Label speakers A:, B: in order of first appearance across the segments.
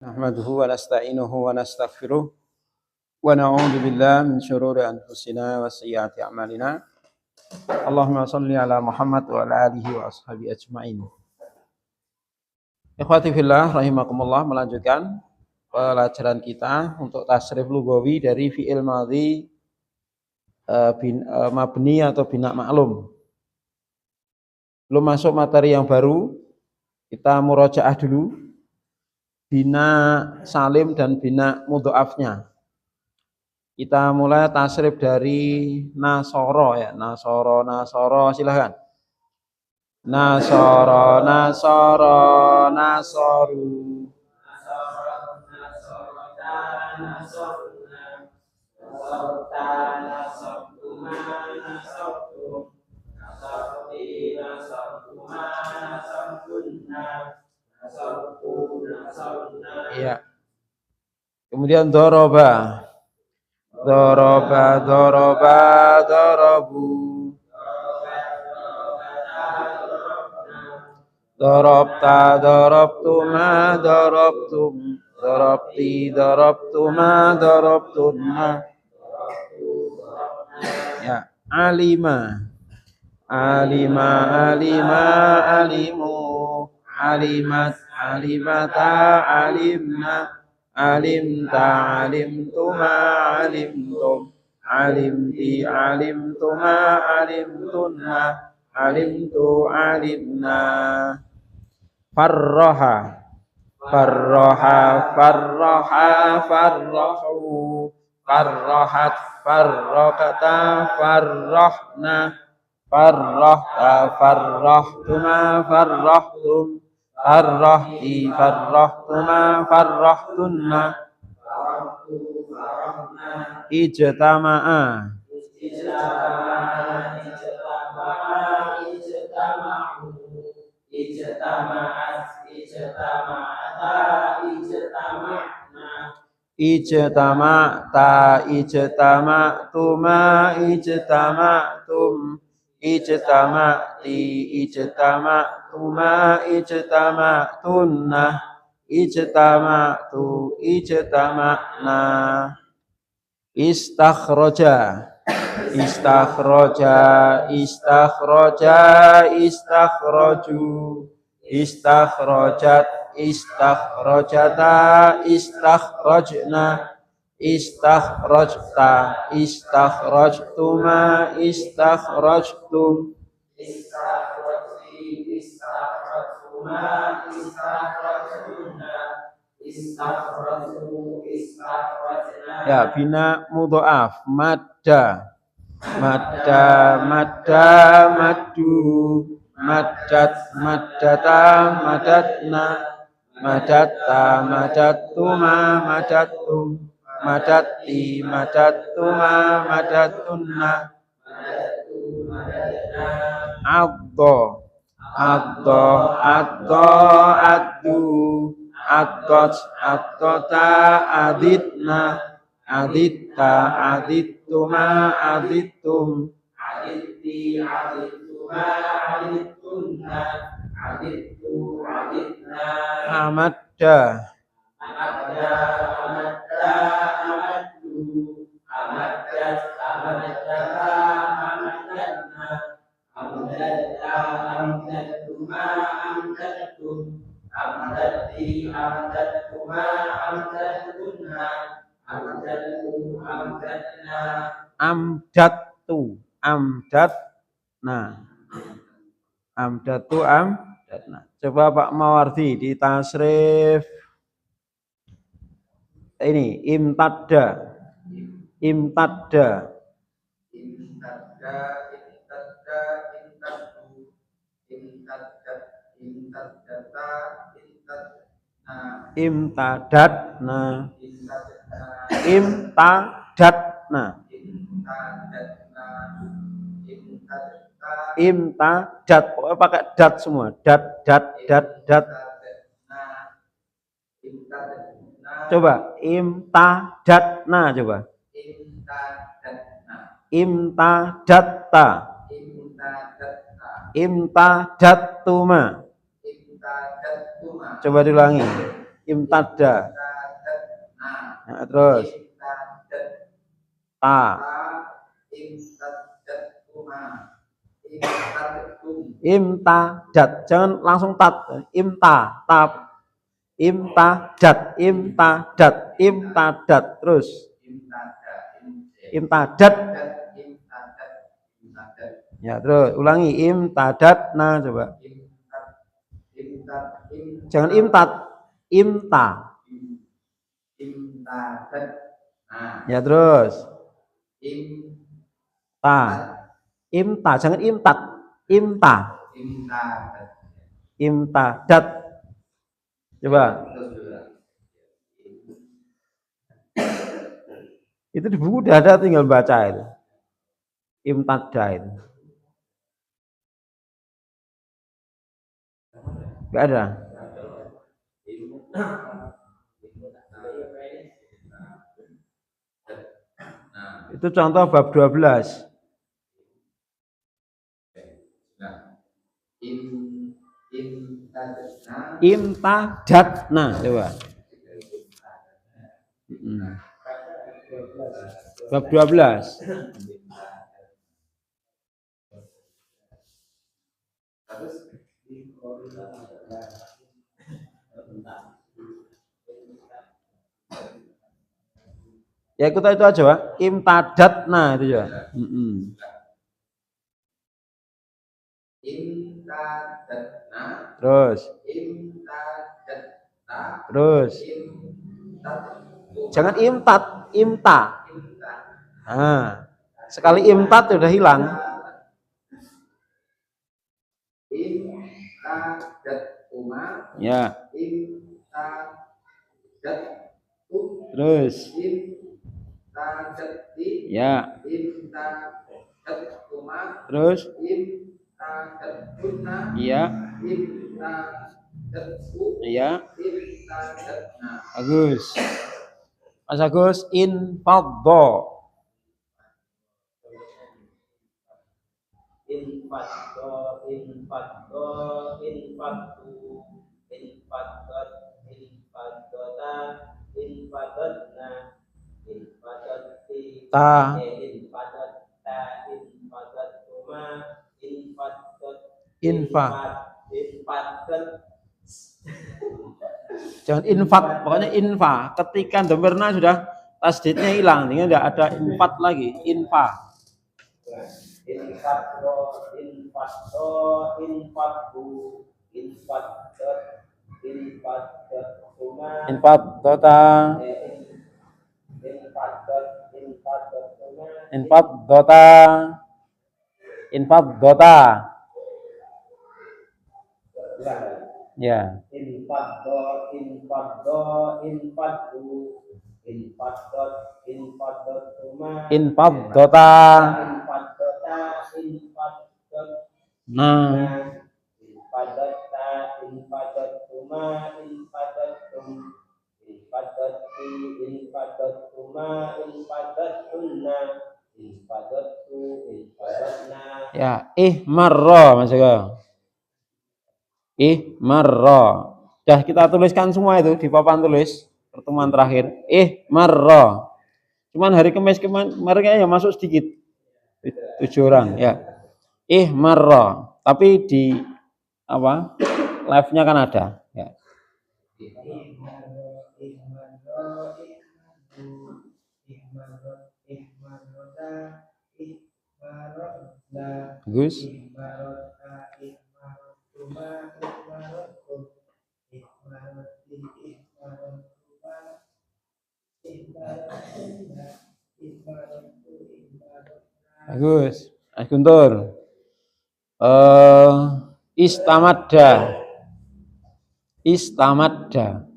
A: نحمده ونستعينه ونستغفره ونعوذ بالله من شرور أنفسنا وسيئات أعمالنا. اللهم صل على محمد وعلى آله وأصحابه أجمعين. Ikhwati fillah rahimakumullah, melanjutkan pelajaran kita untuk tasrif lugawi dari fi'il madhi mabni atau bina maklum. Belum masuk materi yang baru, kita murojaah dulu bina salim dan bina mudhoafnya. Kita mulai tasrif dari nasoro ya, nasoro silahkan. Nasoro nasoru. Ya. Kemudian doroba, dorobu. Dorobta, dorobtuma, dorobtum. Dorobti, dorobtuma, dorobtunna. Ya, alima, alimu. Alimat, alimata, alimna. Alimta, alimtuma, alimtum. Alimti, alimtuma, alimtunna. Alimtu, alimna. Farroha, farrohu. Farrohat, farrokata, farrohna. Farrohta, farrohtuma, farrohtum. Farrohti, farrohtuma, farrohtunna. Ijtama'a, ijtama'ta, ijtama'tuma, ijtama'tum. Ijtama'ti, ijtama'tuma, ijtama'tunna. Ijtama'tu, ijtama'na. Istakhroja, istakhroju. Istakhrojat, istakhrojata, istakhrojna. Istakhrojta, istakhrojtuma, istakhrojtum. Ya, bina mudhoaf, madda, maddu. Maddat, maddata, maddatna. Maddatta, maddattuma, maddattum. Madatti, madattuma, madattunna. Addo, addu. Addot, addota, aditna. Aditta, adittuma, adittum. Aditti, adittuma, adittunna. Adittu, aditna. Amadda, amaddu. Amaddat, amaddata, amaddatna. Amdatta, amdattuma, amdattum. Amdatti, amdattuma, amdattunna. Amdattu, amdatna. Amdattu, amdatna. Amdattu, amdatna. Coba Pak Mawardi di tasrif ini imtadda. Imtaddu. Imtadatna. Imtadat, pokoknya pakai dat semua. Dat. Coba imtadatna, coba. Imtadatta. Imtadattuma. Coba diulangi. imtada. Nah, terus ta. Imtadat, jangan langsung tat. Imta, tap. Imtadat, imtadat, imtadat. Terus imtadat. Ya, terus ulangi imtadat. Nah, coba. Jangan imtat, imta. Ya, terus imta. Imta, jangan imtat, imta. Imtadat. Coba. Itu di buku udah ada, tinggal baca itu. Imtada itu. Enggak ada. Itu contoh bab 12. Imtadatna, coba. Bab 12. Ya ikut itu aja, Pak. Imtadatna itu ya. Imtadatna. Terus. Imtadatta. Terus. Jangan imtat, imta. Nah, sekali imtat sudah hilang. Imtadatuma. Ya. Terus. Ya. Terus. Iya. Iya. Agus. Mas Agus, infaddo. Infaddo, infaddo, infaddu, infaddot, infaddota, infadotna, infadoti, infadotta, infadotuma, infaddot, infadot. Jangan infat, pokoknya infa. Ketika dhamirna sudah tasdidnya hilang, ini tidak ada infat lagi, infa. Infaddo, infaddo, infaddu, infaddot, infaddotuma, infaddota, infaddot, infaddotuma, infaddota, infaddota. Ya. Infaddo, infaddo, infaddu, infaddot, infaddotuma, infaddota, infaddota, infaddot. Nah. Infaddotta, infaddotuma, infaddotum, infaddotti, infaddotuma, infaddotunna, infaddotu, infadotna. Ya, marra Mas Eko. Marra. Sudah kita tuliskan semua itu di papan tulis pertemuan terakhir. Marra. Cuman hari Kamis kemarin ya masuk sedikit. 7 orang ya. Marra. Tapi di apa? Live-nya kan ada ya. Bagus. Bagus, Mas Guntur. Istamadda. Istamadda.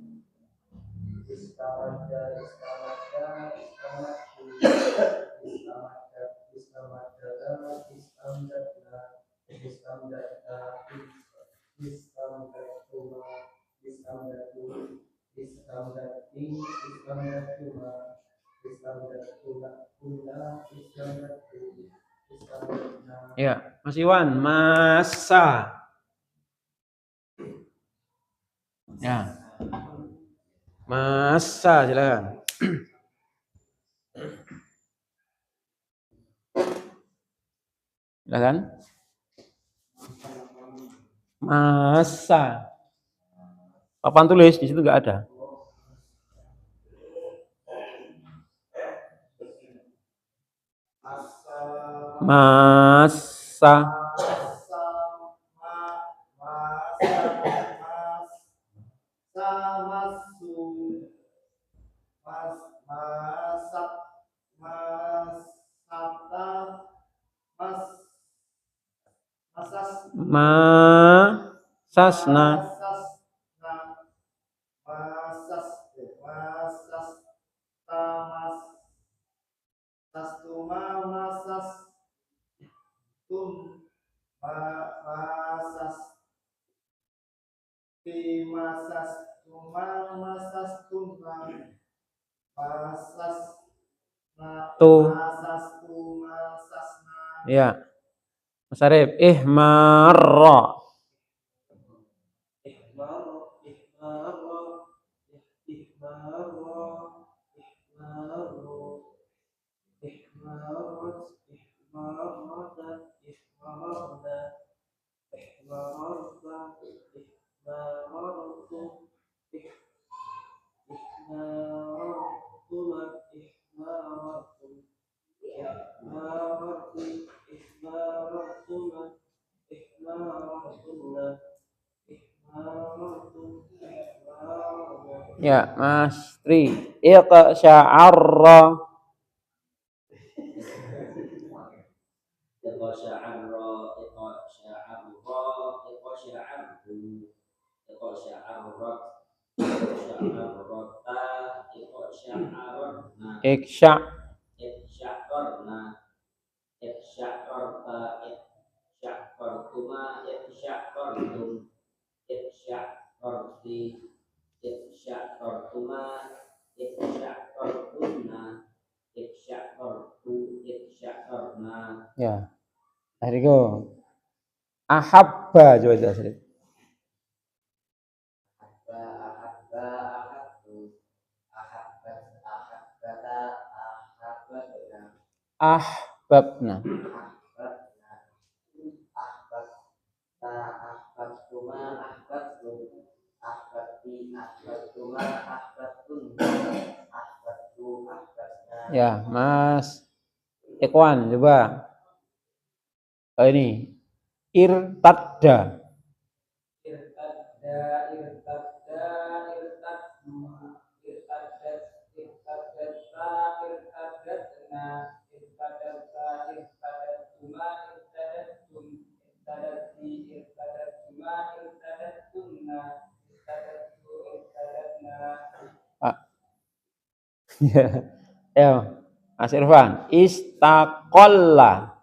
A: Ya, Mas Iwan, masa. Ya. Masa, silakan. Silakan. Masa. Papan tulis di situ nggak ada. Masa. Masasna. Tuh. Ya. Mas Arif, ihmarra. Ya, Mas Tri. Iqsya'arra. Iksya. Ya. Hariku. Ahabba coba jelasin. Ahbabna. Ya, Mas Ikhwan coba. Ini irtadda. Ya, Mas Irfan, istaqalla.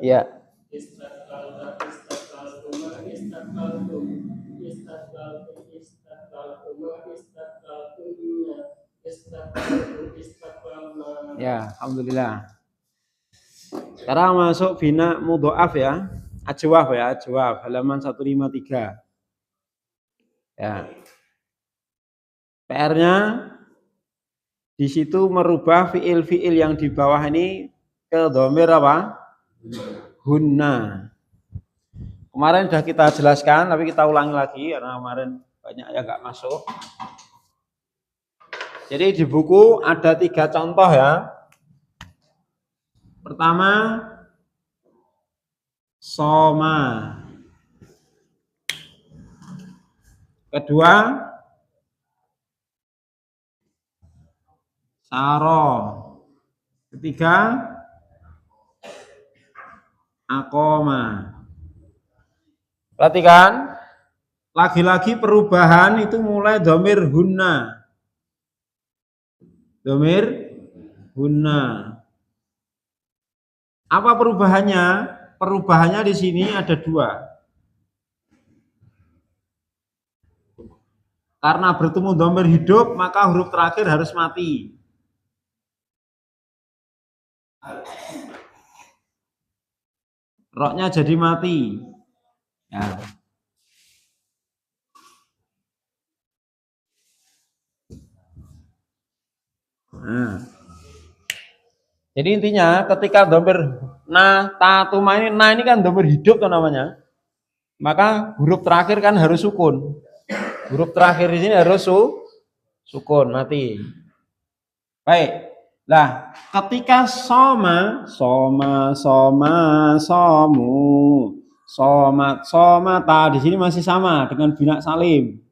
A: Ya. Ya, alhamdulillah. Sekarang masuk bina mudhoaf ya. Ajwaf ya, ajwaf halaman 153. Ya. PR-nya di situ merubah fiil-fiil yang di bawah ini ke dhamir apa? Hunna. Kemarin sudah kita jelaskan, tapi kita ulangi lagi karena kemarin banyak yang nggak masuk. Jadi di buku ada 3 contoh ya. Pertama, soma. Kedua, saro. Ketiga, akoma. Perhatikan, lagi-lagi perubahan itu mulai dhamir hunna. Dhamir hunna. Apa perubahannya? Perubahannya di sini ada 2. Karena bertemu dhamir hidup, maka huruf terakhir harus mati. Roknya jadi mati. Ya. Nah. Jadi intinya ketika domir na, ta, tuma ini, na ini kan domir hidup tuh namanya. Maka huruf terakhir kan harus sukun. Huruf terakhir di sini harus sukun, mati. Baik. Nah, ketika soma, somu, somat, somata di sini masih sama dengan bina salim.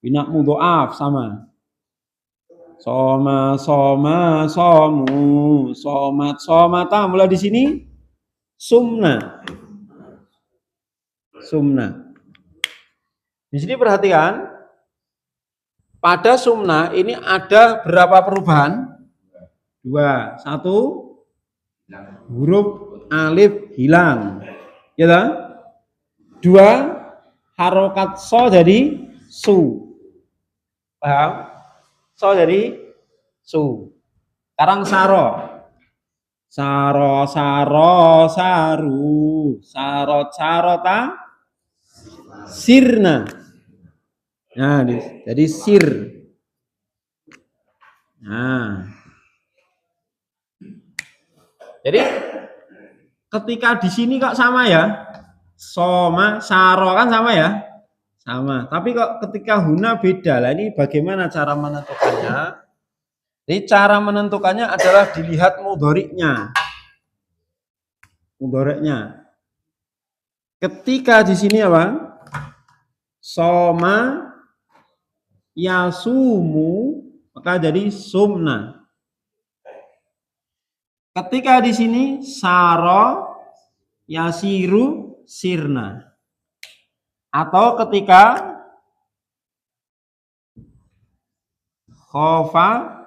A: Bina mudhoaf sama. Soma, somu, somat, somata. Mulai di sini sumna. Di sini perhatikan, pada sumna ini ada berapa perubahan? 2. 1, huruf alif hilang. Ya kan? 2, harokat so jadi su. Paham? So jadi su. Sekarang saro. Saro, saru, sarot, sarota, sirna. Nah, jadi sir. Nah. Jadi ketika di sini kok sama ya? Soma, saro kan sama ya? Sama. Tapi kok ketika huna beda. Lah ini bagaimana cara menentukannya? Jadi cara menentukannya adalah dilihat mudhari'nya. Mudhari'nya. Ketika di sini apa? Soma yasumu, maka jadi sumna. Ketika di sini saro yasiru sirna. Atau ketika khofa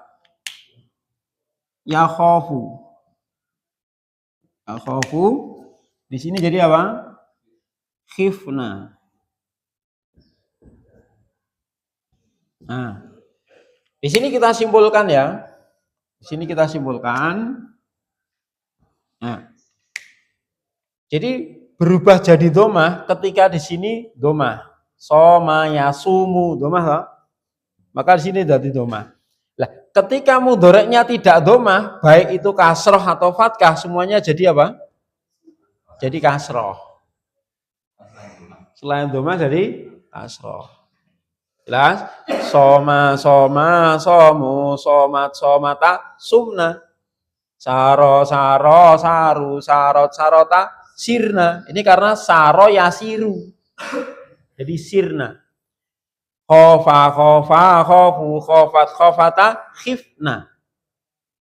A: ya khofu. Ya khofu di sini jadi apa? Khifna. Nah, di sini kita simpulkan ya. Di sini kita simpulkan. Nah, jadi berubah jadi domah ketika di sini domah. Soma yasumu domah loh. Maka di sini jadi domah. Lah, ketika mudhoreknya tidak domah, baik itu kasroh atau fathah, semuanya jadi apa? Jadi kasroh. Selain domah jadi kasroh. Jelas? Soma, somu, somat, somata, sumna. Saro, saru, sarot, sarota, sirna. Ini karena saro yasiru. Jadi sirna. Khofa, khofu, khofat, khofata, khifna.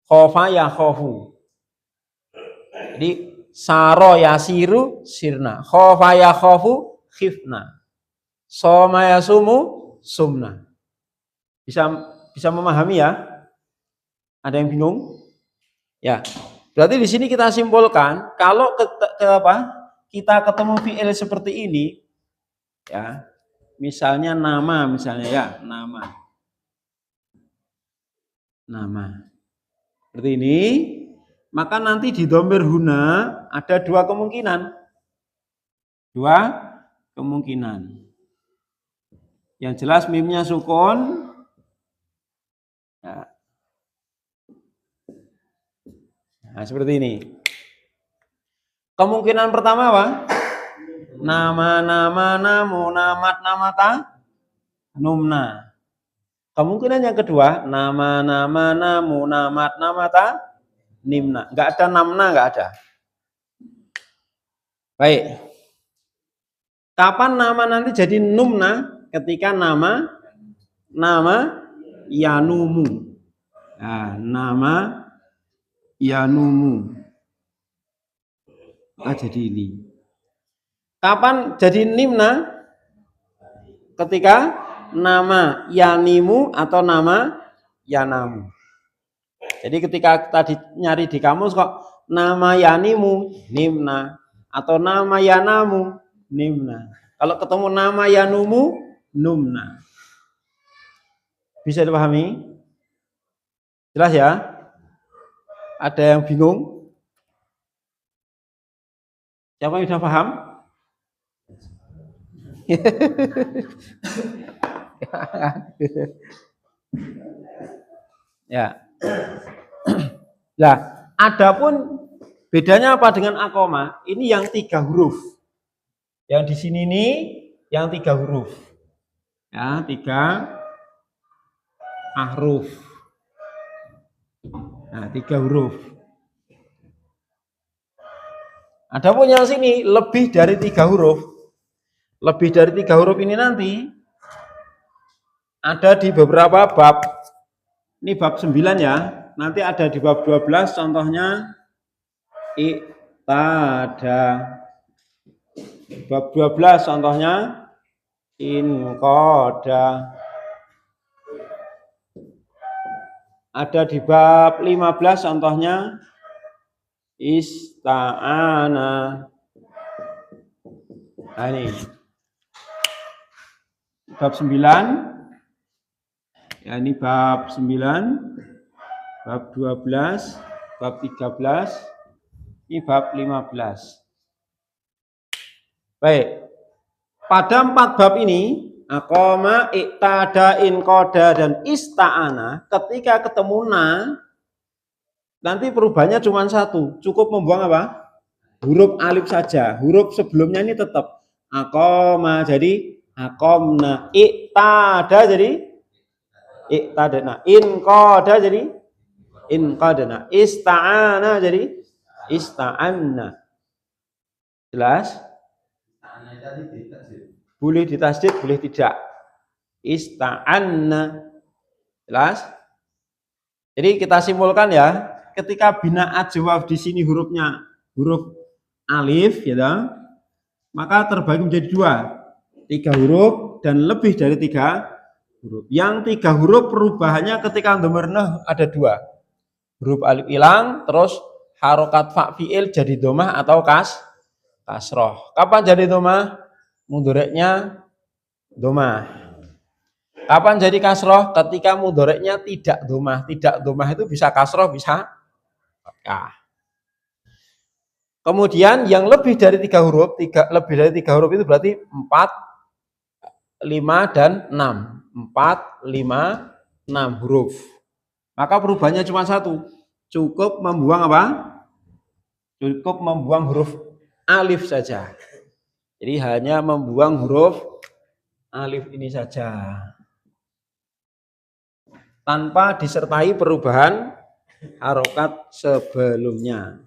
A: Khofa ya khofu. Jadi saro yasiru sirna. Khofa ya khofu khifna. Soma yasumu sumna. Bisa memahami ya? Ada yang bingung? Ya. Berarti di sini kita simpulkan kalau kita ketemu fi'il seperti ini ya. Misalnya nama misalnya ya, nama. Seperti ini, maka nanti di dhamir huna ada 2 kemungkinan. 2 kemungkinan. Yang jelas mimnya sukun. Ya. Nah, seperti ini. Kemungkinan pertama apa? Nama, namu, namat, namata, numna. Kemungkinan yang kedua, nama, namu, namat, namata, nimna. Enggak ada namna, enggak ada. Baik. Kapan nama nanti jadi numna? Ketika nama yanumu. Nah, nama yanumu. Jadi ini. Kapan jadi nimna? Ketika nama yanimu atau nama yanamu. Jadi ketika tadi nyari di kamus kok nama yanimu nimna atau nama yanamu nimna. Kalau ketemu nama yanumu numna. Bisa dipahami? Jelas ya? Ada yang bingung? Siapa yang sudah paham? Ya. Nah, adapun bedanya apa dengan akoma? Ini yang 3 huruf. Yang di sini nih yang 3 huruf. Ya, 3 ahruf. Nah, 3 huruf. Adapun yang sini lebih dari 3 huruf. Lebih dari 3 huruf ini nanti ada di beberapa bab. Ini bab 9 ya. Nanti ada di bab 12 contohnya iktada. Bab 12 contohnya inqada. Ada di bab 15 contohnya ista'ana. Nah ini bab 9. Ya ini bab 9, bab 12, bab 13, ini bab 15. Baik. Pada 4 bab ini, aqama, iktada, inqada, dan ista'ana, ketika ketemu na, nanti perubahannya cuma 1. Cukup membuang apa? Huruf alif saja. Huruf sebelumnya ini tetap aqama, jadi aqamna. Iktada jadi iktadana. Inqada jadi inqadana. Ista'ana jadi ista'anna. Jelas? Boleh ditasdid, boleh tidak. Ista'anna. Jelas? Jadi kita simpulkan ya, ketika bina'at jawab di sini hurufnya huruf alif ya, maka terbagi menjadi 2. 3 huruf dan lebih dari 3 huruf. Yang 3 huruf perubahannya ketika dhamir nah ada 2. Huruf alif hilang, terus harokat fa fi'il jadi domah atau kasroh. Kapan jadi domah? Mudhoreknya domah. Kapan jadi kasroh? Ketika mudhoreknya tidak domah. Tidak domah itu bisa kasroh, bisa fathah. Kemudian yang lebih dari 3 huruf, lebih dari 3 huruf itu berarti 4, 5, dan 6. 4, 5, 6 huruf. Maka perubahannya cuma 1. Cukup membuang apa? Cukup membuang huruf alif saja. Jadi hanya membuang huruf alif ini saja. Tanpa disertai perubahan harokat sebelumnya.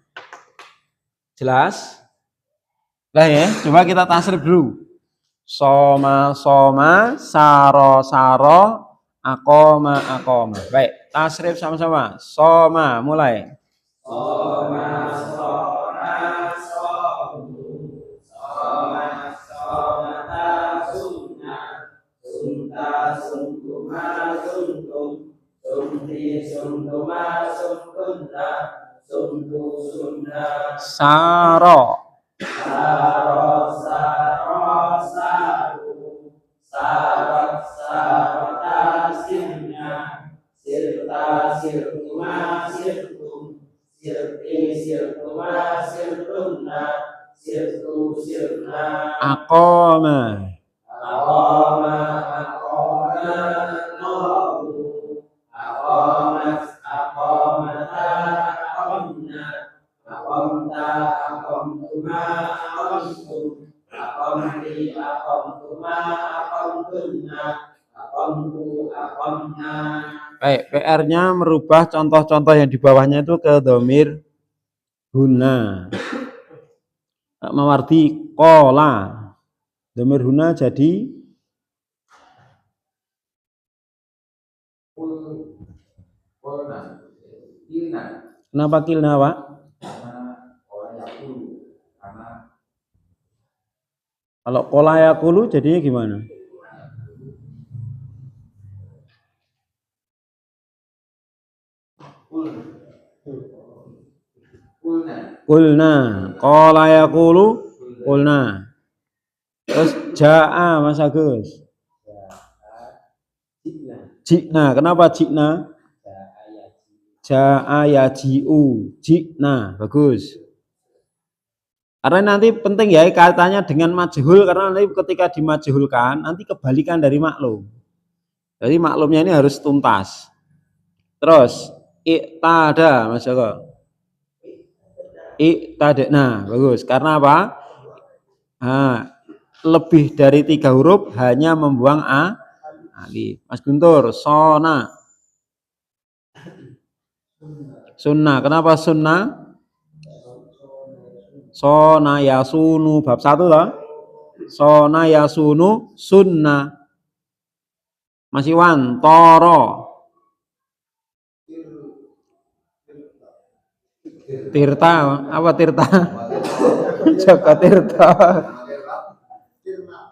A: Jelas? Nah ya, coba kita tasrif dulu. Soma, soma, saro, saro, akoma, akoma. Baik, tasrif sama-sama. Soma, mulai. Soma, soma, somu. Soma, soma, tasumna. Sunta, suntuma, suntum. Sumti, suntuma, suntunta. Sumtu, sunda. Saro. Saro, saro, saru. Sarot, sarota, sirna. Sirta, sirtuma, sirtum. Sirti, sirtuma, sirtunna. Sirtu, sirna. Aqama. Aqama, aqama, nobu. Aqamat, aqamata, aqamna. Aqamta, aqamtuma, aqamtum. Aqamti, aqamtuma, aqamtunna. Aqamtu, aqamna. Baik, PR-nya merubah contoh-contoh yang di bawahnya itu ke dhamir huna. Mawardi qola. Dhamir huna jadi kenapa kilna, Pak? Kalau qola yakulu jadinya gimana? Qulna, qola yakulu qulna. Terus ja'a Mas Agus. Jikna, kenapa jikna? Ja'a yaji'u, jikna, bagus. Karena nanti penting ya kaitannya dengan majhul, karena nanti ketika dimajhulkan nanti kebalikan dari maklum. Jadi maklumnya ini harus tuntas. Terus iktada, Mas Joko. Iktada. Nah, bagus. Karena apa? Nah, lebih dari 3 huruf hanya membuang alif. Mas Guntur, sona. Sunnah. Kenapa sunnah? Sona yasunu bab 1 loh. Sona yasunu sunnah. Mas Iwan, toro. Tirta, apa Tirta? Joko Tirta.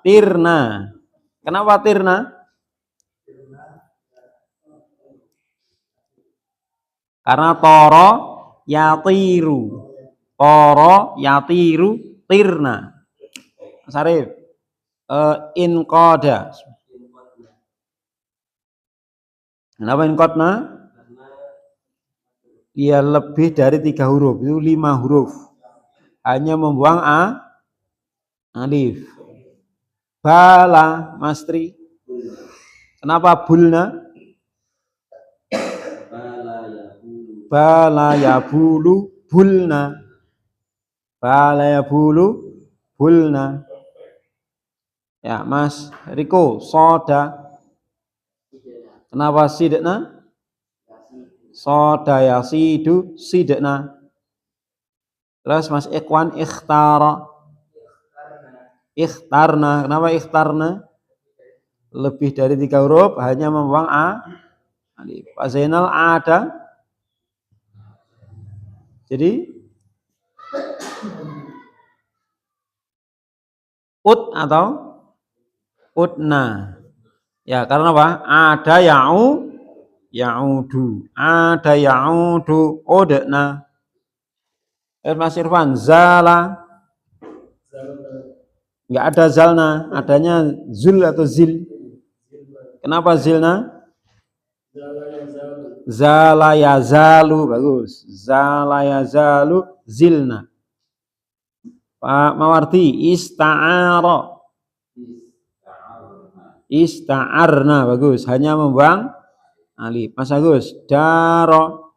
A: Tirna. Kenapa Tirna? Karena toro yatiru. Toro yatiru tirna. Sarif. Inqada. Kenapa inqadna? Dia lebih dari 3 huruf, itu 5 huruf. Hanya membuang alif. Bala, Mastri. Kenapa bulna? Bala ya bulu bulna. Bala ya bulu bulna. Ya, Mas Riko, soda. Kenapa sidna? Soda ya sidu sidna. Terus Mas Ikhwan ikhtara. Ikhtarna. Kenapa ikhtarna? Lebih dari 3 huruf hanya membuang alif. Pak Zainal ada. Jadi ut atau utna. Ya, karena apa? Ada ya'udu. Ada ya'udu udna. Mas Irfan, zala. Enggak ada zalna, adanya zul atau zil. Kenapa zilna? Zala yazalu, bagus. Zala yazalu zilna. Pak Mawardi, ista'ara. Ista'arna, bagus. Hanya membuang alif. Mas Agus, daro.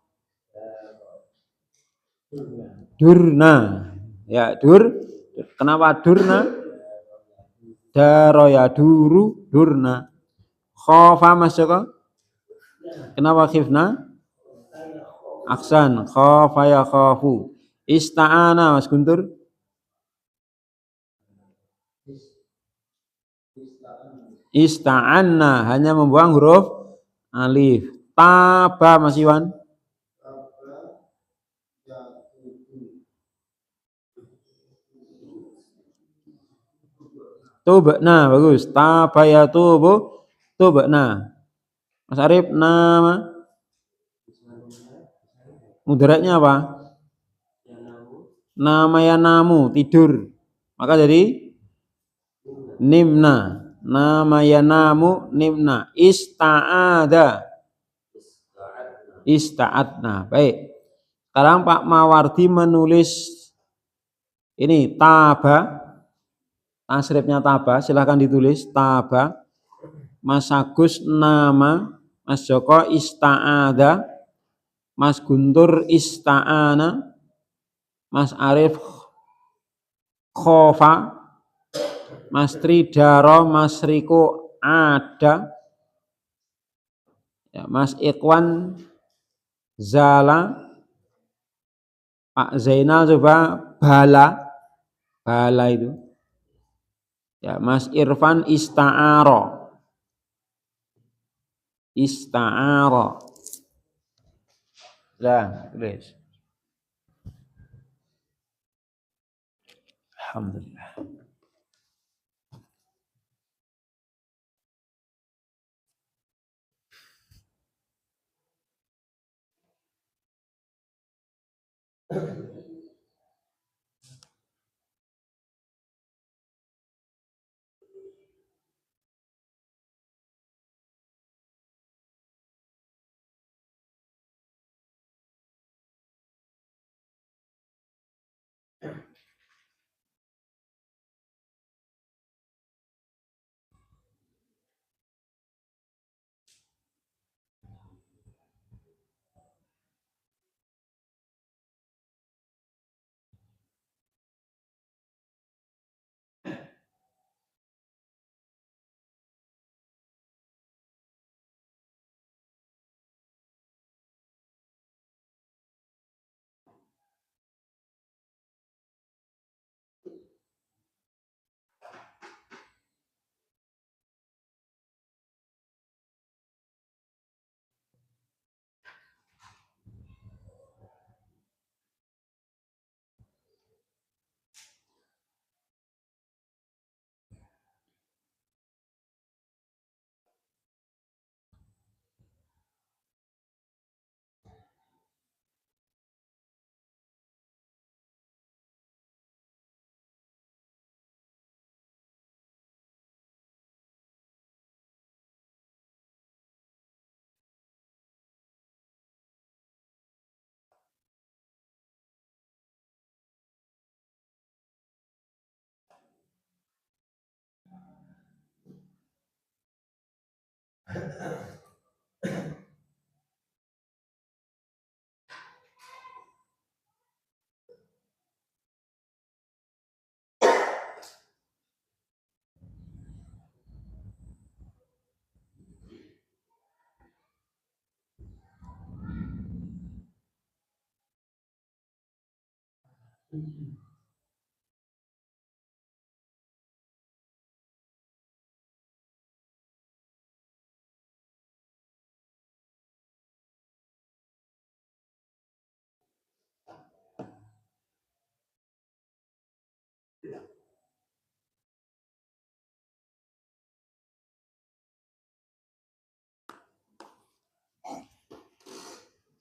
A: Durna. Ya, Kenapa durna? Daro ya duru, durna. Khofa, Mas Joko. Kenapa khifna? Aksan, khofa ya khofu. Ista'ana, Mas Guntur. Ista'anna, hanya membuang huruf alif. Taba, Mas Iwan. Tubna, bagus. Taba ya tubna. Mas Arif, nama mudaratnya apa? Nama ya namu, tidur. Maka jadi nimna. Nama ya namu, nimna. Ista'ada. Ista'adna. Baik. Sekarang Pak Mawardi menulis ini taba. Tasrifnya taba, silahkan ditulis taba. Mas Agus nama, Mas Joko ista'ada, Mas Guntur ista'ana, Mas Arif khofa, Mas Tridaro, Mas Riko ada, ya, Mas Ikhwan zala, Pak Zainal coba bala itu. Ya, Mas Irfan ista'aro. Ista'aro. Nah, tulis. Alhamdulillah.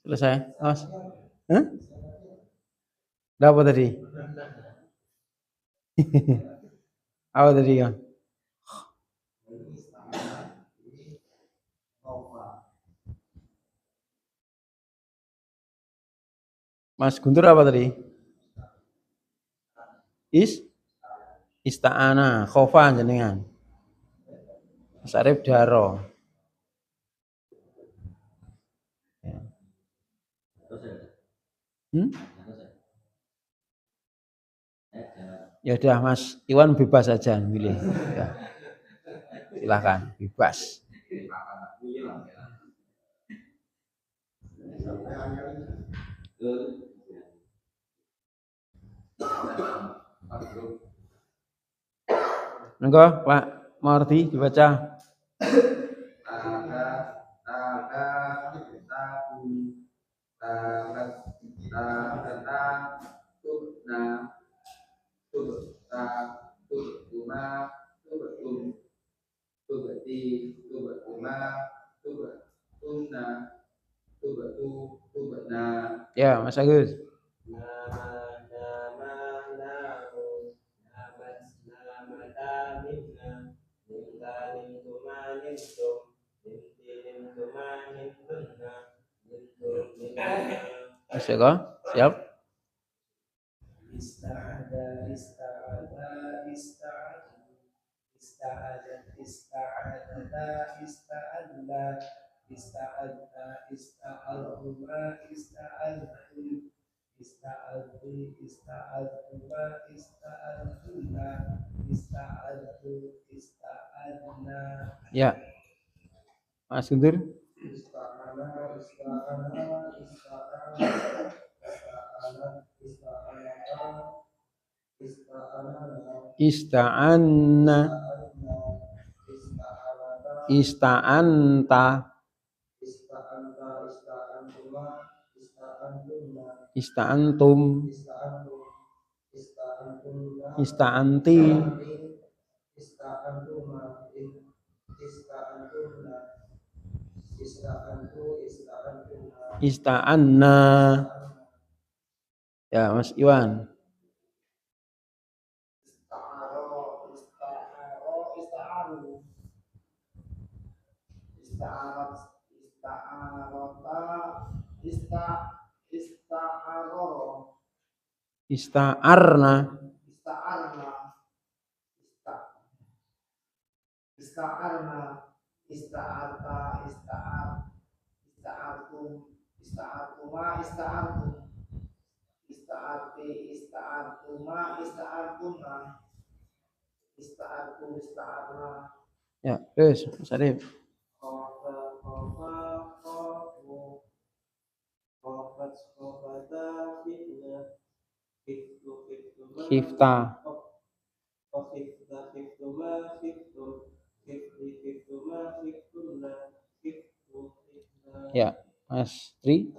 A: Selesai, Mas? Hah? Udah apa tadi? Apa tadi ya? Mas Guntur apa tadi? Ista'ana, khofa jenengan. Mas Arif daro. Hmm? Ya udah Mas Iwan bebas aja milih. Ya. Silakan, bebas. Monggo Pak Mardi dibaca. Ya, Mas Agus. Mas Eko, siap? Ya, Mas Guntur. Ista'anna, ista'anta, ista'antum, ista'anti, ista'anna. Ya, Mas Iwan. Ista'arna, ya, terus Mas Arif. Khifta. Ya, Mas Tri.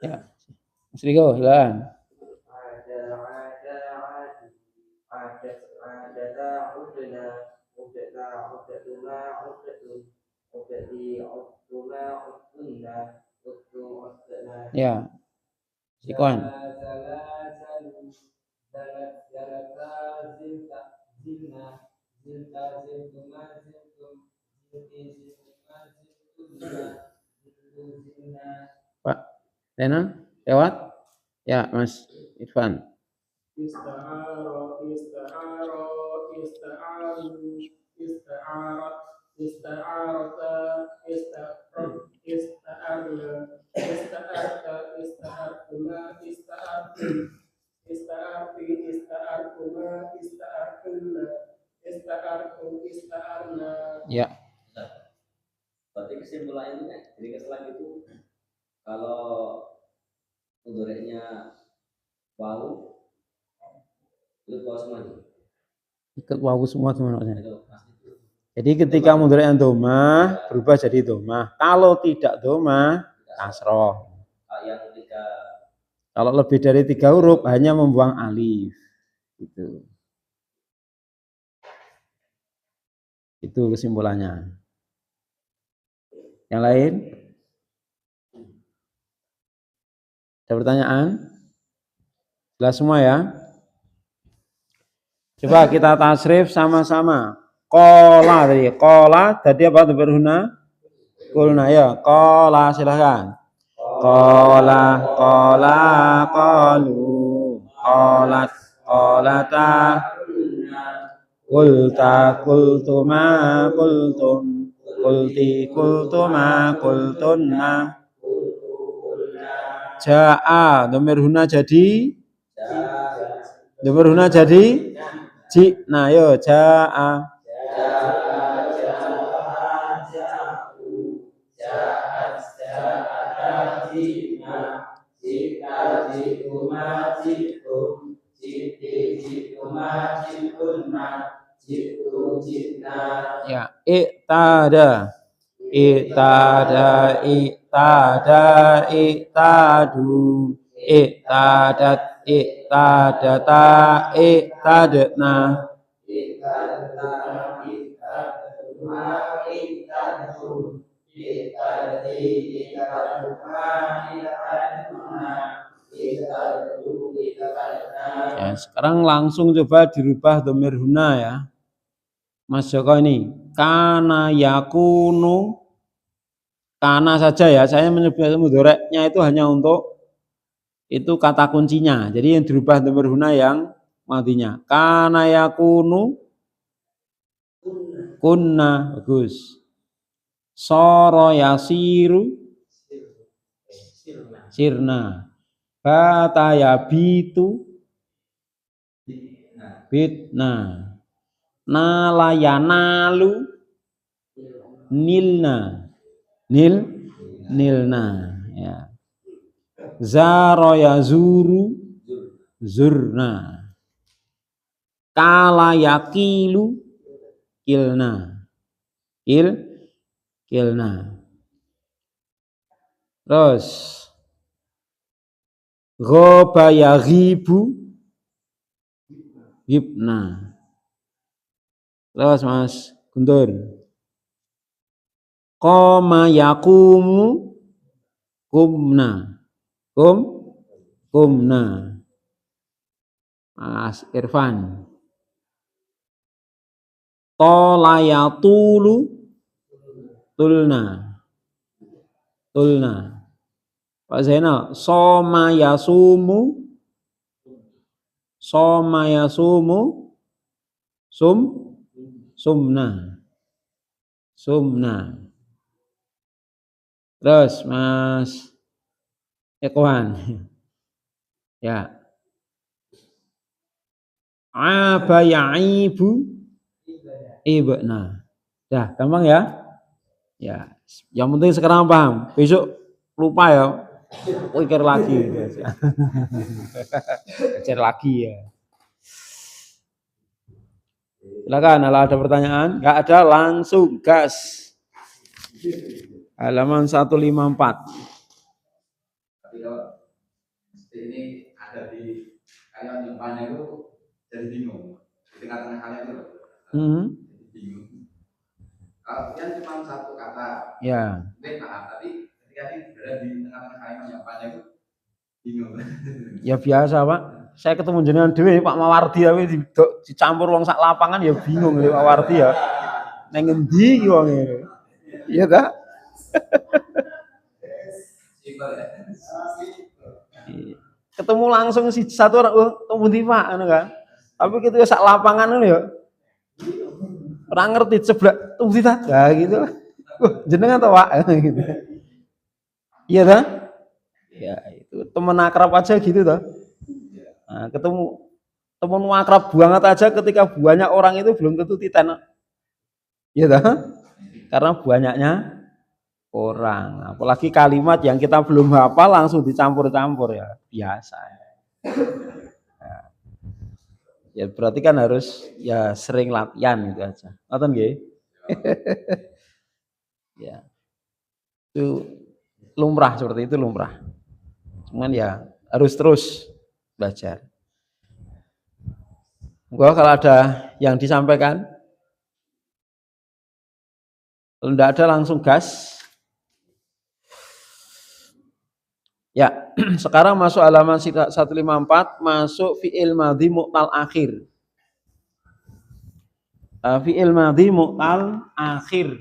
A: Ya, Mas Riko, silakan. Ya, Sikwan. Pak Renan, lewat? Ya, Mas Irfan.
B: kalau mudhari'nya wawu itu wawu semua nih.
A: Ikut wawu semua gimana maksudnya? Jadi ketika mudhari' domah berubah jadi domah. Kalau tidak domah kasroh.
B: Yang tiga.
A: Kalau lebih dari 3 huruf hanya membuang alif. Gitu. Itu kesimpulannya. Yang lain? Ada pertanyaan? Jelas semua ya? Coba kita tasrif sama-sama. Kola tadi. Kola tadi apa tuh berhuna? Kulna ya. Kola silahkan. Kola, kola, kolu. Kolat, kolata. Kulta, kultuma, kultum. Kulti, kultuma, kultunna. Ja'a, domir huna jadi? Domir huna jadi? Ji'na, yo, ja'a. Ya, iktada. Iktada, iktada, iktadu. Iktadat, iktadata, iktadna. Ya, sekarang langsung coba dirubah dhamir huna ya. Mas Joko ini kana yakunu, kana saja ya, saya menyebut mudhari'nya itu hanya untuk itu kata kuncinya. Jadi yang dirubah dhamir huna yang madinya. Kana yakunu kunna, bagus. Soro yasiru sirna. Bata yabitu bitna. Nala yanalu nilna. Nilna ya. Zaro yazuru zurna. Kala yakilu kilna. Kilna. Terus ghaba yaghibu gibna. Terus Mas Guntur. Qoma yakumu kumna. Kumna. Mas Irfan. Tola yatulu tulna. Pak Zainal, soma yasumu sumna. Terus Mas Ekwan. Ya. Aba ya'ibu ibna. Dah, gampang ya? Ya. Yang penting sekarang paham. Besok lupa ya. Pikir lagi. Belajar lagi ya. Silakan, kalau ada pertanyaan, nggak ada langsung gas. Halaman 154.
C: Tapi kalau ini ada di kayak yang panjang itu jadi bingung. Di tengah-tengah kalian itu jadi bingung. Kalau yang cuma satu kata,
A: ya.
C: Mungkin paham, tapi ketika berada di tengah-tengah kalimat yang panjang itu bingung.
A: Ya biasa Pak. Saya ketemu jenengan dhewe Pak Mawardi ae dicampur wong sak lapangan ya bingung Pak Mawardi ya. Nang endi iki wong ngene. Iya ta? Ketemu langsung si satu orang, ketemu di Pak ngono kan. Tapi ketika sak lapangan ngono ya. Ora ngerti seblak tunggu ta. Ya gitu lah. Jenengan to Pak gitu. Iya ta? Ya itu teman akrab aja gitu toh. Nah, ketemu teman akrab banget aja ketika banyak orang itu belum tentu titen. Iya toh? Karena banyaknya orang. Apalagi kalimat yang kita belum hafal langsung dicampur-campur ya, biasa. Ya berarti kan harus ya sering latihan gitu aja. Ngoten nggih? Ya. Itu lumrah, seperti itu lumrah. Cuman ya harus terus belajar. Gua kalau ada yang disampaikan, kalau enggak ada langsung gas. Ya, sekarang masuk halaman 154, masuk fi'il madhi mu'tal akhir. Fi'il madhi mu'tal akhir.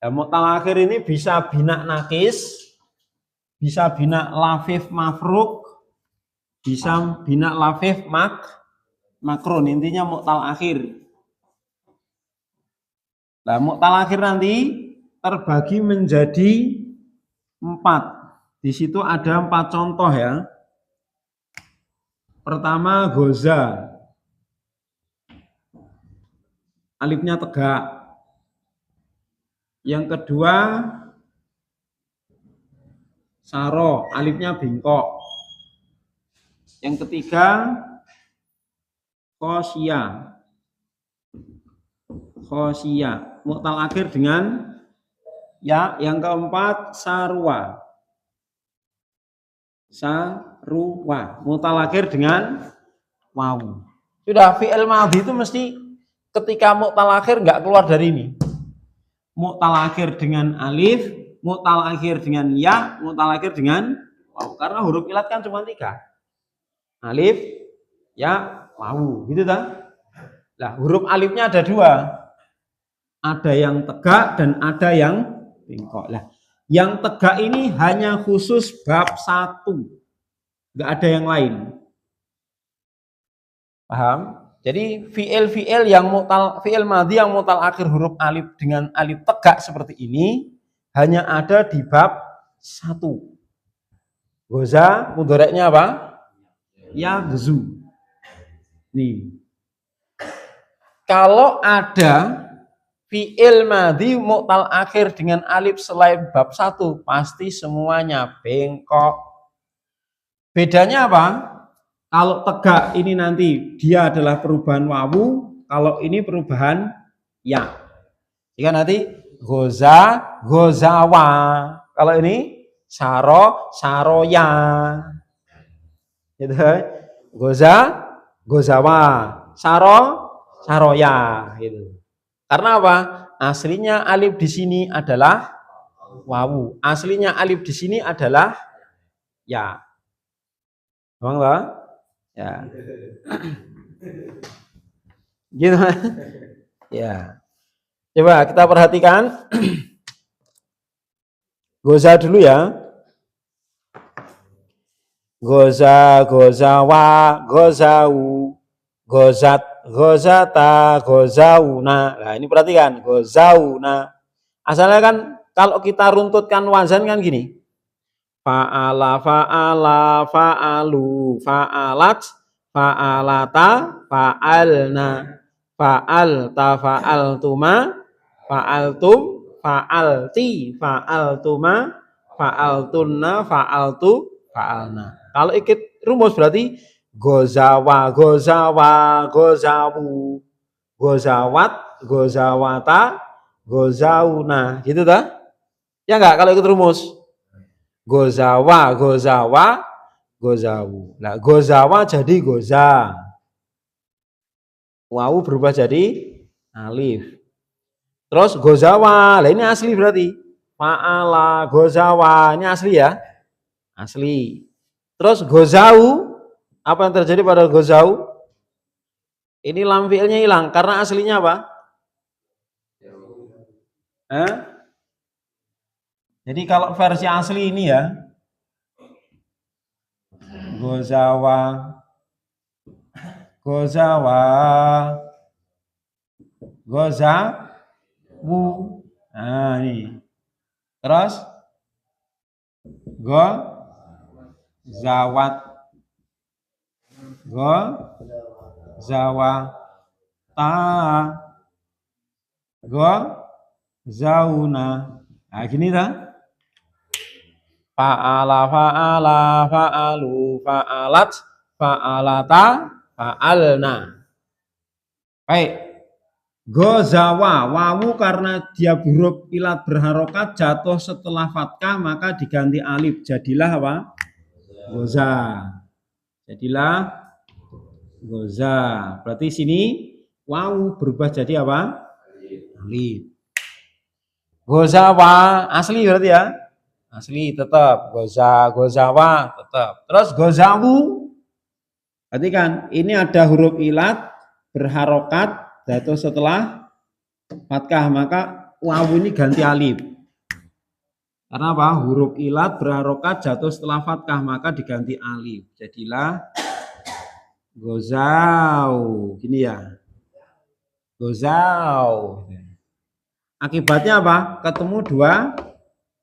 A: Ya, mu'tal akhir ini bisa bina nakis, bisa bina lafif mafruk, bisa bina lafif makrun. Intinya mu'tal akhir. Nah, mu'tal akhir nanti terbagi menjadi 4. Di situ ada 4 contoh ya. Pertama goza, alifnya tegak. Yang kedua saro, alifnya bengkok. Yang ketiga khosia, mu'tal akhir dengan ya. Yang keempat sarwa, mu'tal akhir dengan wawu. Sudah, fi'il madhi itu mesti ketika mu'tal akhir nggak keluar dari ini. Mu'tal akhir dengan alif, mu'tal akhir dengan ya, mu'tal akhir dengan wawu. Karena huruf ilat kan cuma 3. Alif, ya, wawu, gitu kan? Nah, huruf alifnya ada 2. Ada yang tegak dan ada yang bengkok. Lah, yang tegak ini hanya khusus bab 1. Enggak ada yang lain. Paham? Jadi fi'il yang mu'tal, fi'il madhi yang mu'tal akhir huruf alif dengan alif tegak seperti ini hanya ada di bab 1. Goza mudhoreknya apa? Yaghzu. Nih. Kalau ada fi'il madhi mu'tal akhir dengan alif selain bab 1, pasti semuanya bengkok. Bedanya apa? Kalau tegak ini nanti dia adalah perubahan wawu, kalau ini perubahan ya. Jika nanti goza, gozawa. Kalau ini saro, saroya. Gitu. Goza, gozawa. Saro, saroya. Gitu. Karena apa? Aslinya alif di sini adalah wawu. Aslinya alif di sini adalah ya. Paham enggak? Ya. Gitu. Ya. Coba kita perhatikan. Goza dulu ya. Goza, gozawa, gozau, gozat, gozata, gozauna. Nah, ini perhatikan, gozauna. Asalnya kan kalau kita runtutkan wazan kan gini. Fa'ala, fa'ala, fa'alu, fa'alat, fa'alata, fa'alna, fa'alta, fa'altuma, fa'altum, fa'alti, fa'altuma, fa'altunna, fa'altu, fa'alna. Kalau ikut rumus berarti gozawa, gozawa, gozawu, gozawat, gozawata, gozauna. Gitu dah? Ya enggak kalau ikut rumus? Gozawa, gozawa, gozawu. Nah, gozawa jadi goza. Wawu berubah jadi alif. Terus gozawa. Lah ini asli berarti. Fa'ala, gozawa. Ini asli ya? Asli. Terus gozau. Apa yang terjadi pada gozau? Ini lam fi'ilnya hilang. Karena aslinya apa? Jadi kalau versi asli ini ya, gozawa, gozawa, gozawu. Nah ini. Terus gozawat, gozawata, gozauna. Nah, gini dah. Fa'ala, fa'ala, fa'alu, fa'alat, fa'alata, fa'alna. Baik. Gozawa, wawu karena dia huruf ilat berharokat jatuh setelah fathah maka diganti alif. Jadilah apa? Goza. Jadilah goza. Berarti sini wawu berubah jadi apa? Alif. Gozawa asli berarti ya? Asli tetap. Gozawa tetap. Terus gozawu. Berarti kan ini ada huruf ilat berharokat jatuh setelah fathah maka wawu ini ganti alif. Karena apa? Huruf ilat berharokat jatuh setelah fathah maka diganti alif. Jadilah gozau. Gini ya. Gozau. Akibatnya apa? Ketemu dua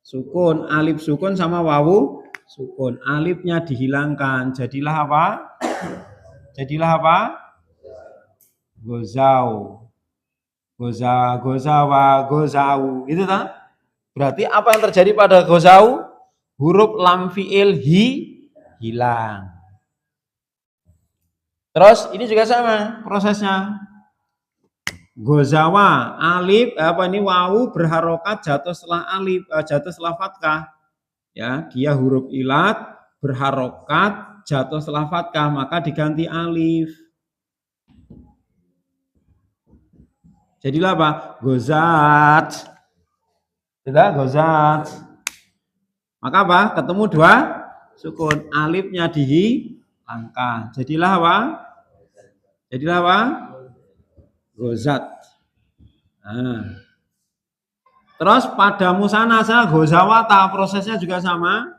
A: sukun, alif sukun sama wawu sukun. Alifnya dihilangkan. Jadilah apa? Jadilah apa? Gozau. Gozawa, gozau. Itu kan? Berarti apa yang terjadi pada gozau? Huruf lam fi'il hilang. Terus ini juga sama prosesnya. Gozawa, alif wawu berharokat jatuh setelah alif, jatuh setelah fathah. Ya, dia huruf ilat berharokat jatuh setelah fathah maka diganti alif. Jadilah apa? Gozat. Tidak, gozat. Maka apa? Ketemu dua sukun, alifnya dihilangkan. Jadilah apa? Jadilah apa? Gozat. Nah. Terus pada musanasa gozawata prosesnya juga sama.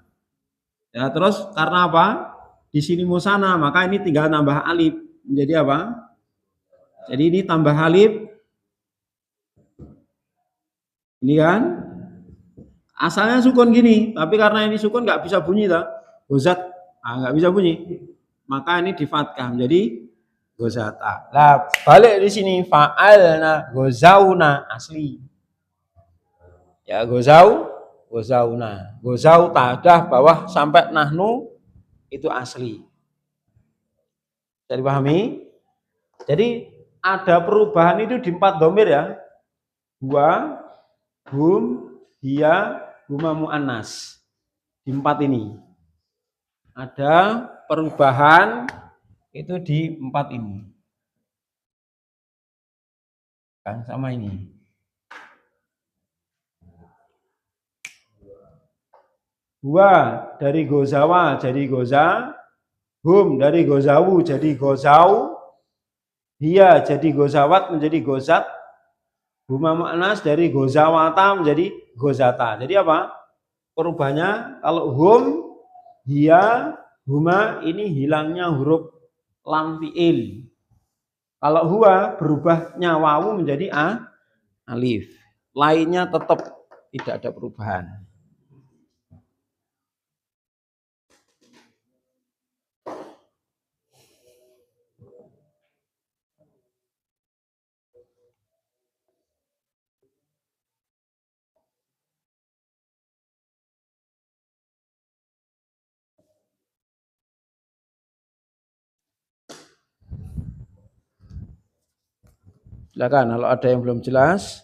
A: Ya, terus karena apa? Di sini musana, maka ini tinggal nambah alif. Menjadi apa? Jadi ini tambah alif. Ini kan? Asalnya sukun gini, tapi karena ini sukun nggak bisa bunyi tak? Gozat, nggak bisa bunyi. Maka ini di fathah menjadi gozata. Lah balik di sini fa'alna, gozauna asli. Ya gozauna, gozau tadah bawah sampai nahnu itu asli. Jadi pahami? Jadi ada perubahan itu di 4 domir ya. Gua, hum, dia, huma mu'annas. Di 4 ini. Ada perubahan itu di 4 ini. Kan sama ini. Gua dari gozawa jadi goza. Hum dari gozawu jadi gozau. Dia jadi gozawat menjadi gozat. Huma mu'annas dari gozawata menjadi gozata. Jadi apa? Perubahannya kalau hum, dia, huma ini hilangnya huruf lam fi'il. Kalau huwa berubahnya wawu menjadi alif. Lainnya tetap tidak ada perubahan. Silakan kalau ada yang belum jelas.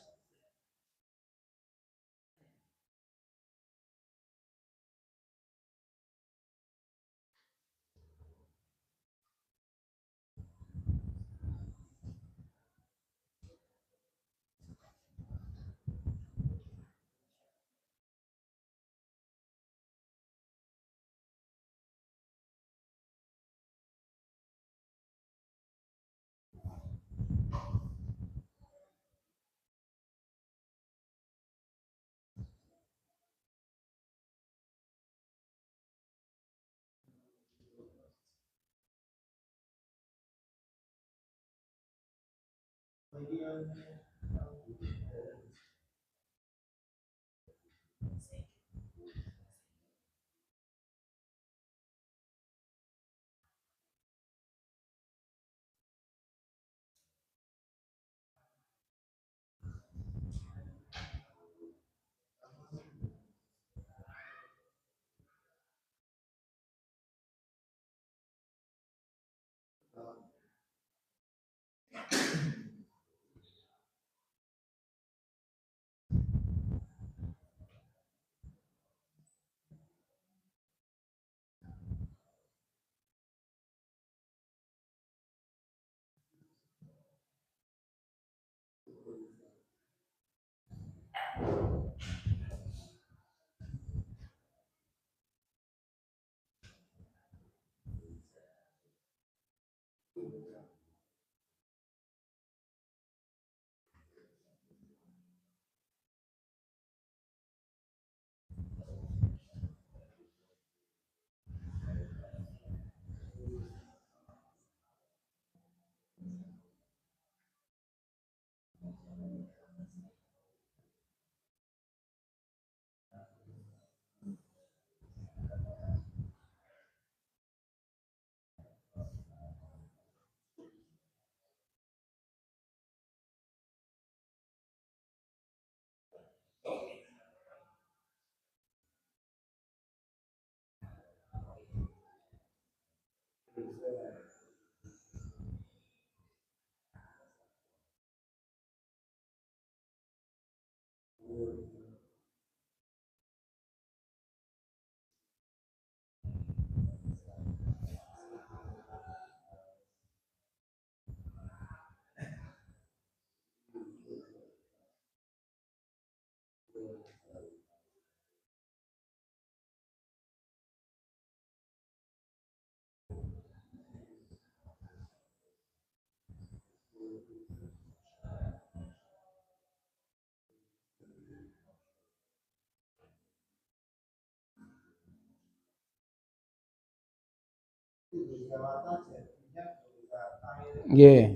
A: Nggih.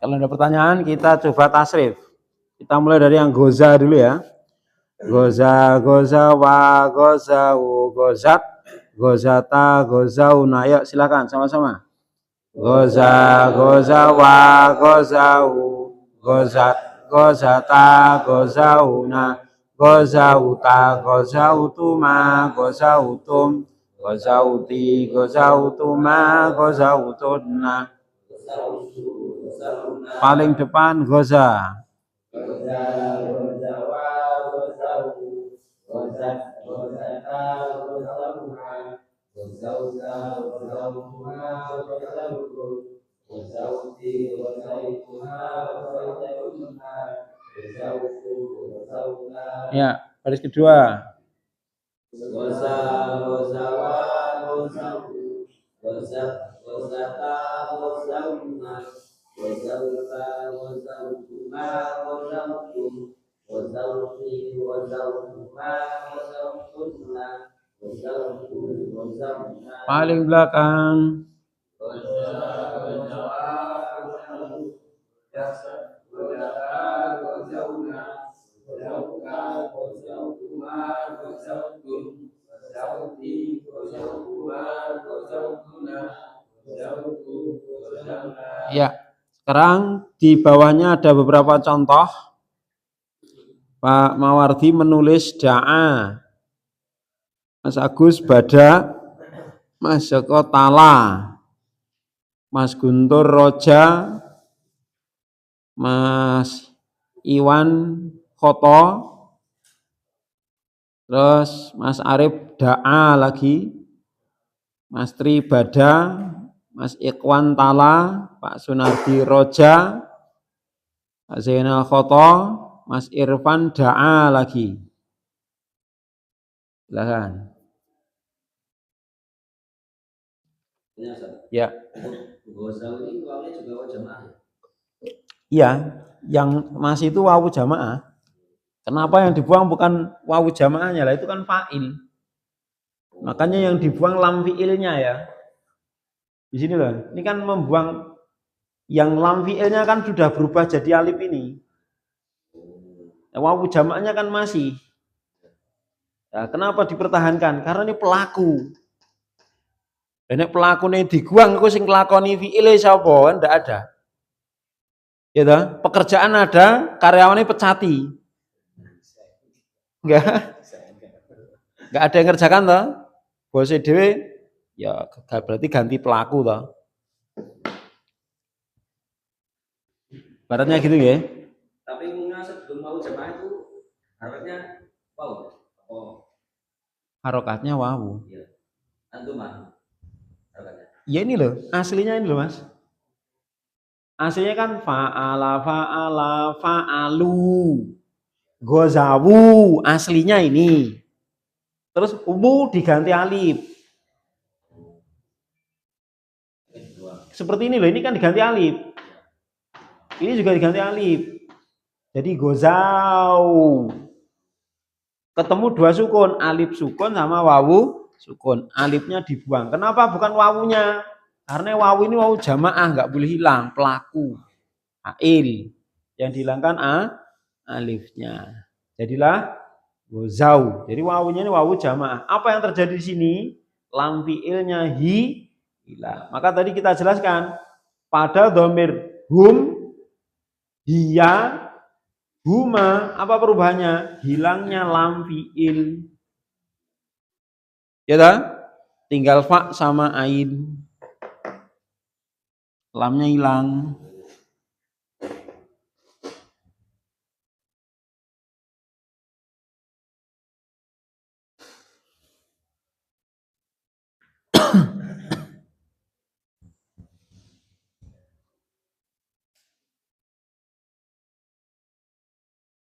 A: Kalau ada pertanyaan kita coba tasrif. Kita mulai dari yang goza dulu ya. Goza, goza, wa, goza, u, gozat, gozata, gozauna. Ayo silakan sama-sama. Goza, goza, wa, goza, u, gozat, gozata, gozauna, gozauta, gozautuma, gozautum, gozauti, gozautuma, gozautuna. Paling depan goza. Ya, baris kedua.
B: Goza, gozawa, gozawu, gozat, gozata, gozauna, gozauta, gozautuma, gozautum, gozauti, gozautuma, gozautuna, gozautu, gozauna.
A: Paling belakang.
B: Goza, gozawa, gozawu, gozata, gozauna, gozauka, gozautuma, gozautum, gozauti, gozautuma, gozautuna, gozautu, gozauna.
A: Ya, sekarang di bawahnya ada beberapa contoh. Pak Mawardi menulis da'a, Mas Agus bada, Mas Joko tala, Mas Guntur roja, Mas Iwan khoto, terus Mas Arif da'a lagi, Mas Tri bada, Mas Ikhwan tala, Pak Sunardi roja, Pak Zainal khoto, Mas Irfan da'a lagi. Silakan. Ya.
B: Gozal ini wawunya juga wawu jamaah ya?
A: Iya, yang masih itu wawu jamaah. Kenapa yang dibuang bukan wawu jamaahnya lah, itu kan fa'il. Makanya yang dibuang lam fi'ilnya ya. Di sini loh. Ini kan membuang yang lam fi'ilnya kan sudah berubah jadi alif ini. Wawu jamaahnya kan masih. Nah, kenapa dipertahankan? Karena ini pelaku. Dan pelaku ini diguang, aku sing nglakoni fi'ile sapa? Ndak ada. Ya toh? Pekerjaan ada, karyawannya pecati. Enggak ada yang ngerjakan toh. Bosnya dhewe ya berarti ganti pelaku toh. Baratnya gitu ya.
B: Tapi umumnya sebelum mau jamaah itu harokatnya wawu. Oh.
A: Harokatnya wawu.
B: Iya. Antumah. Harokatnya.
A: Ya ini loh, aslinya ini loh Mas. Aslinya kan fa'ala fa'alu. Gozawu, aslinya ini. Terus wu diganti alif. Seperti ini loh, ini kan diganti alif. Ini juga diganti alif. Jadi gozau. Ketemu dua sukun, alif sukun sama wawu sukun. Alifnya dibuang. Kenapa bukan wawunya? Karena wawu ini wawu jamaah, nggak boleh hilang. Pelaku, ail. Yang dihilangkan alifnya. Jadilah gozau. Jadi wawunya ini wawu jamaah. Apa yang terjadi di sini? Lam fi'ilnya hilang. Maka tadi kita jelaskan pada dhamir hum, hiya, huma, apa perubahannya? Hilangnya lam fi'il. Ya dah? Tinggal fa sama ain. Lamnya hilang.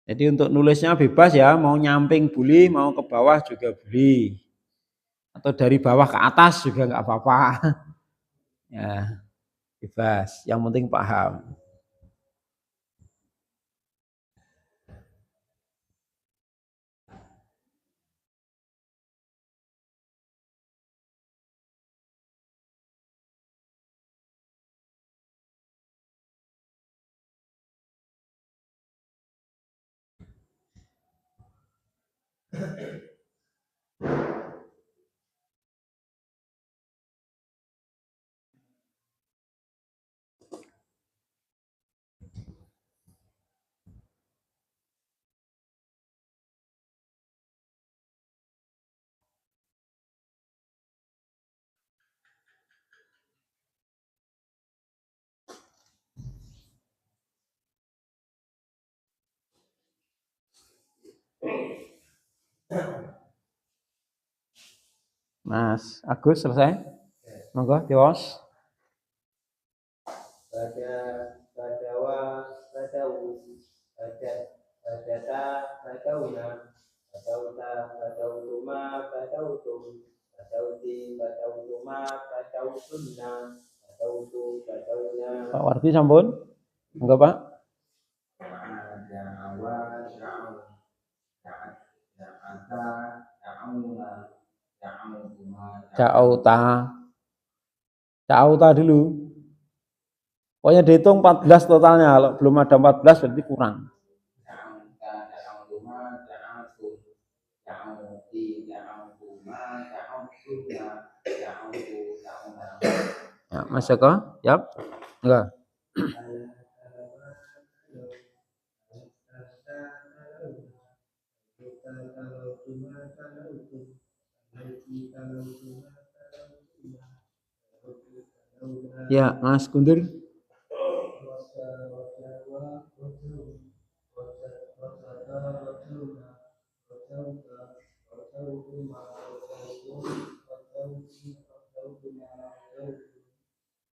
A: Jadi untuk nulisnya bebas ya, mau nyamping boleh, mau ke bawah juga boleh. Atau dari bawah ke atas juga nggak apa-apa. Ya, bebas. Yang penting paham. Mas Agus selesai? Monggo diwas.
B: Badawa, badawu, badata, badawuna, badauta, badautuma, badautum, badauti, badautuma, badautunna, badautu, badauna.
A: Pak Wardi sampun? Monggo Pak.
C: Da'awa, da'ata, da'auna,
A: Ca'auta dulu. Pokoknya dihitung 14 totalnya. Kalau belum ada 14 berarti kurang. Ya, Mas Joko? Yap. Enggak. Ya, Mas Guntur.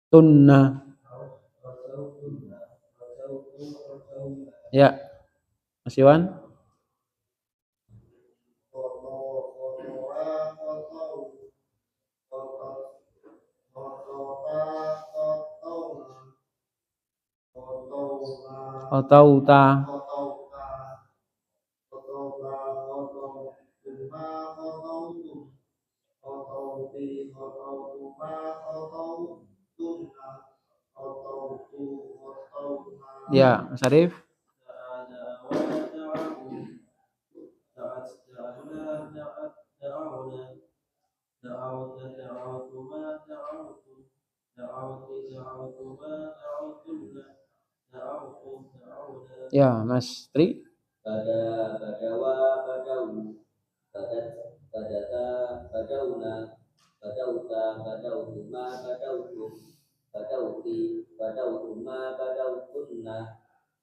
A: Tunna. Ya. Mas Iwan? Khotauta. Ya, Mas Arif. Ya, Mas Tri.
B: Badawa badau badata badauna badauta badautuma badautum badauti badautuma badautunna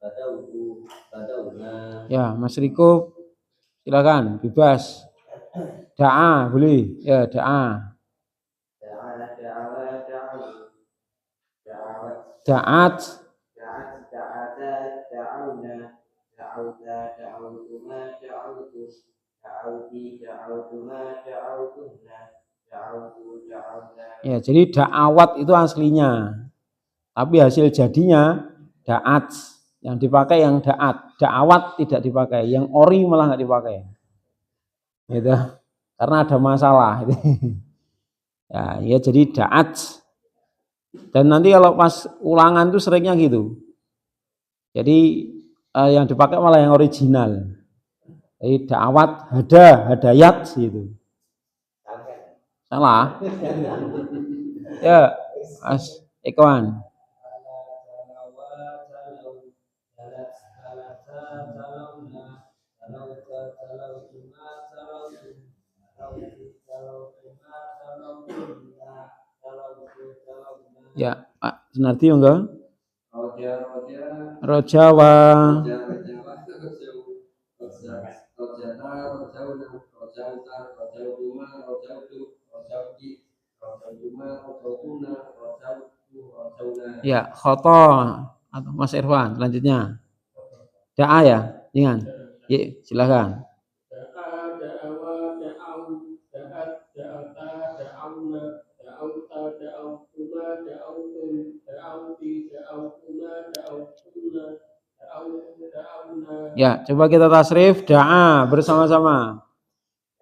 B: badautu badauna. Ya,
A: Mas Riko, silakan, bebas. Da'a boleh, ya da'a. Da'at. Ya, jadi da'awat itu aslinya. Tapi hasil jadinya da'at. Yang dipakai yang da'at. Da'awat tidak dipakai. Yang ori malah nggak dipakai. Gitu. Karena ada masalah. Ya jadi da'at. Dan nanti kalau pas ulangan itu seringnya gitu. Jadi yang dipakai malah yang original. Jadi da'awat, hadayat gitu. Salah. Ya, Mas Ikhwan. Ya, Pak Sunardi enggak? Rojawa. Ya, khoto atau Mas Irfan selanjutnya. Da'a ya, ingat. Ya, silakan. Ya, coba kita tasrif da'a bersama-sama.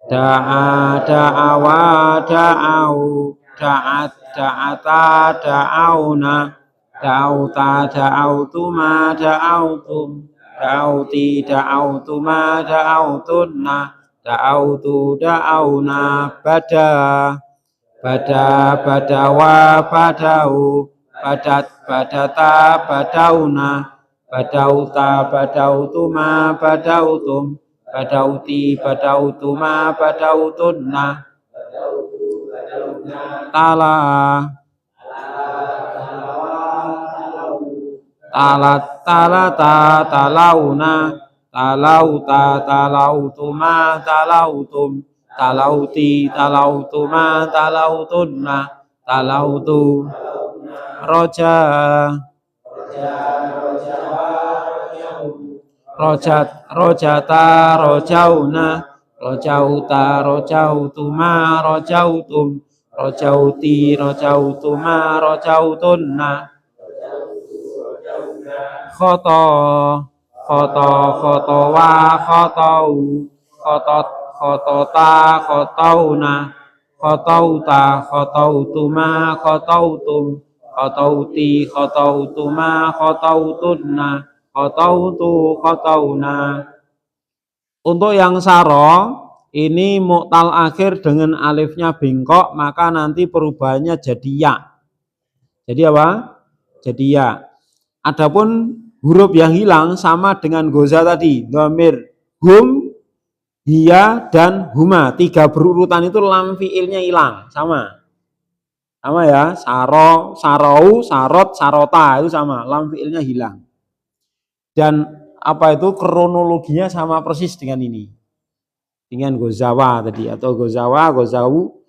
A: Da'a, da'awa, da'au, da'at, da'ata, da'auna, da'auta, da'autuma, da'autum, da'auti, da'autuma, da'autunna, da'autu, da'auna, bada, badawa, badau, badat, badata, badauna, badauta, badautuma, badautum, badauti, badautuma, badautunna, tala, talat, talata, talauna, talauta, talautuma, talautum, talauti, talautuma, talautunna, talautu, roja, rojat, rojata, rojauna, rojauta, rojautuma, rojautum, rojauti, rojautuma, rojautunna, khoto, khoto, khotowa, khotau, khotot, khotota, khotauna, khotauta, khotautuma, khotautum, khotauti, khotautuma, khotautunna, khotautu, khotauna. Untuk yang saro ini mu'tal akhir dengan alifnya bengkok, maka nanti perubahannya jadi ya. Jadi apa? Jadi ya. Adapun huruf yang hilang sama dengan goza tadi, dhamir hum, hiya, dan huma. 3 berurutan itu lam fiilnya hilang, sama ya. Saro, sarau, sarot, sarota itu sama, lam fiilnya hilang. Dan apa itu kronologinya sama persis dengan ini, dengan gozawa tadi, atau gozawa, gozau,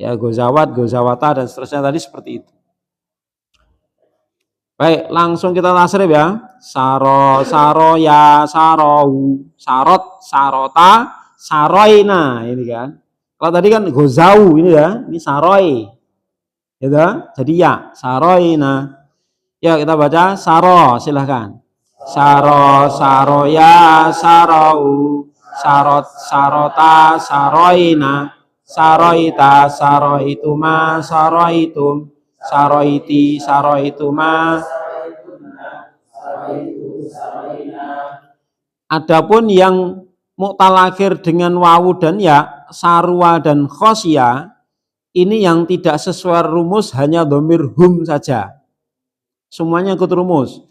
A: ya gozawat, gozawata, dan seterusnya tadi seperti itu. Baik, langsung kita tasrif ya. Saro, saroya, sarau, sarot, sarota, saroina, ini kan. Kalau tadi kan gozau ini ya, ini saroi. Gitu. Jadi ya, saroina. Ya, kita baca saro, silahkan. Saro, saroya, sarau, sarot, sarota, saroina, saroita, saroituma, saroitum, saroiti, saroituma. Adapun yang muktalakhir dengan wawu dan ya, sarwa dan khosya, ini yang tidak sesuai rumus hanya dhamir hum saja. Semuanya ikut rumus.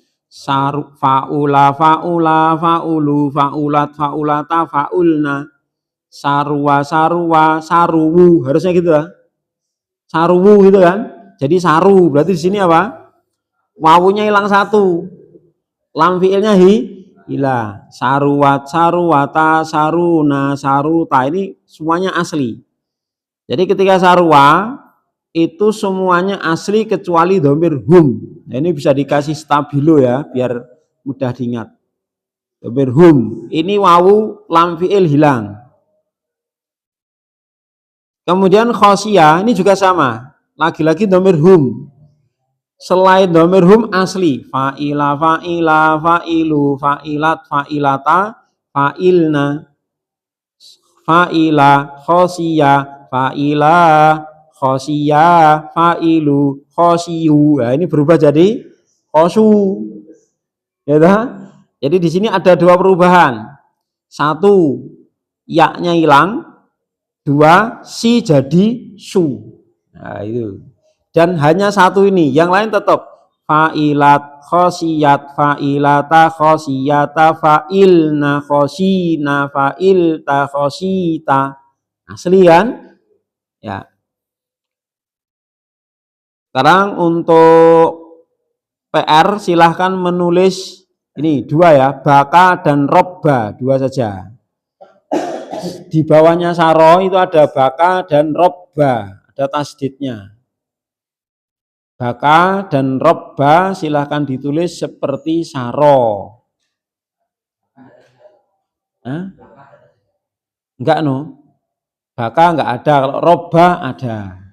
A: Faula, faula, faulu, faulat, faulata, faulna. Sarwa, sarwa, saruwu, harusnya gitu lah. Saruwu gitu kan. Jadi saru, berarti di sini apa? Wawunya hilang satu. Lam fiilnya hilang. Saruwat, saruwata, saruna, saruta, ini semuanya asli. Jadi ketika sarwa itu semuanya asli kecuali dhamir hum. Nah, ini bisa dikasih stabilo ya biar mudah diingat. Dhamir hum, ini wawu lam fiil hilang. Kemudian khosyah ini juga sama, lagi-lagi dhamir hum. Selain dhamir hum asli, fa'ila, fa'ila, fa'ilu, fa'ilat, fa'ilata, fa'ilna, fa'ila, khosyah, fa'ila, khosyah, fa'ilu, khosyu. Nah, ini berubah jadi khosyu. Ya dah? Jadi di sini ada dua perubahan. Satu, ya-nya hilang. Dua, si jadi su. Nah, itu. Dan hanya satu ini, yang lain tetap fa'ilat, khosiyat, fa'ilata, khosiyata, fa'ilna, khosina, fa'ilta, khosita. Asli kan? Ya. Sekarang untuk PR silahkan menulis ini dua ya, baka dan robba, dua saja. Di bawahnya saro itu ada baka dan robba, ada tasdidnya. Baka dan robba silahkan ditulis seperti saro. Hah? Enggak no. Baka enggak ada, kalau robba ada.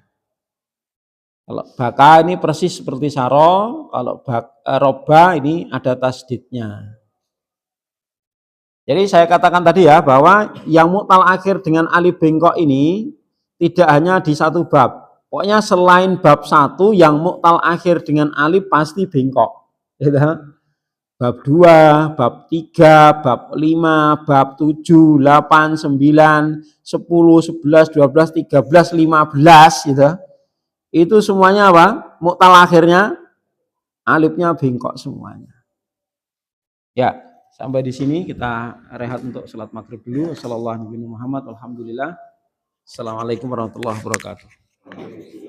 A: Kalau baka ini persis seperti saro, kalau robba ini ada tasdidnya. Jadi saya katakan tadi ya bahwa yang mu'tal akhir dengan alif bengkok ini tidak hanya di satu bab. Pokoknya selain bab 1 yang mu'tal akhir dengan alif pasti bengkok. Gitu. Bab 2, bab 3, bab 5, bab 7, 8, 9, 10, 11, 12, 13, 15 gitu. Itu semuanya apa? Mu'tal akhirnya alifnya bengkok semuanya. Ya. Sampai di sini kita rehat untuk salat maghrib dulu. Sallallahu alaihi Muhammad. Alhamdulillah. Assalamualaikum warahmatullahi wabarakatuh.